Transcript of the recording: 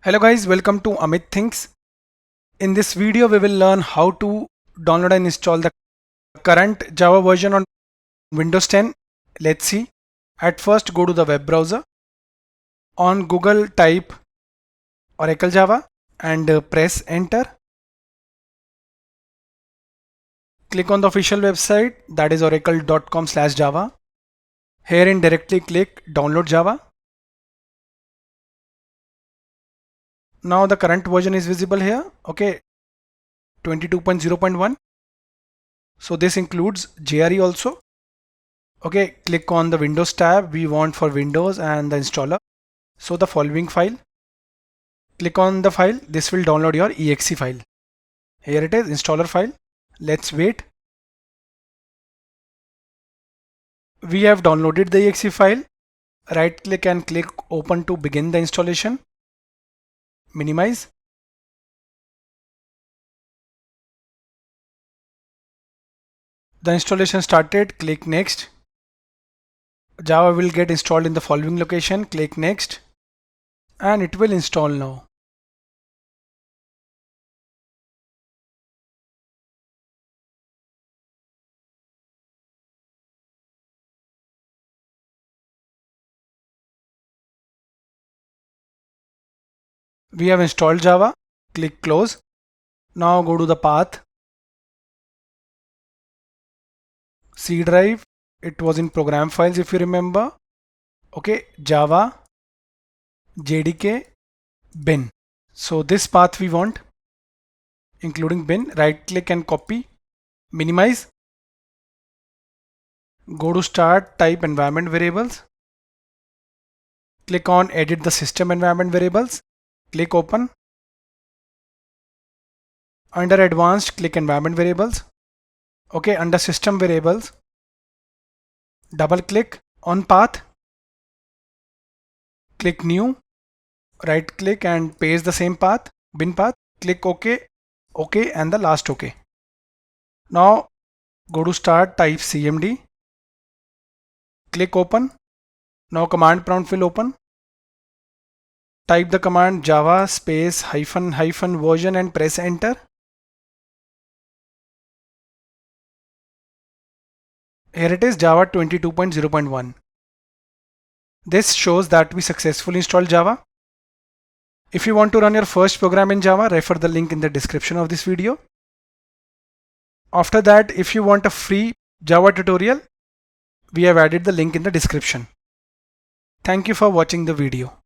Hello guys, welcome to Amit Thinks. In this video, we will learn how to download and install the current Java version on Windows 10. Let's see. At first, go to the web browser. On Google, type Oracle Java and press enter. Click on the official website, that is oracle.com/java. Herein directly click download Java. Now the current version is visible here. Okay, 22.0.1. So this includes JRE also. Okay, click on the Windows tab we want for Windows and the installer. So the following file. Click on the file. This will download your exe file. Here it is, installer file. Let's wait. We have downloaded the exe file. Right click and click open to begin the installation. Minimize. The installation started. Click next. Java will get installed in the following location. Click next and it will install now. We have installed Java. Click close. Now go to the path. C drive. It was in program files if you remember. Okay, Java JDK bin. So this path we want, including bin. Right click and copy. Minimize. Go to start, type environment variables. Click on edit the system environment variables. Click open. Under advanced, click environment variables. Okay, under system variables, double click on path. Click new. Right click and paste the same path, bin path. Click OK, OK and the last OK. Now go to start, type cmd. Click open. Now command prompt will open. Type the command java space hyphen hyphen version and press enter. Here it is, Java 22.0.1. This shows that we successfully installed Java. If you want to run your first program in Java, refer the link in the description of this video. After that, if you want a free Java tutorial, we have added the link in the description. Thank you for watching the video.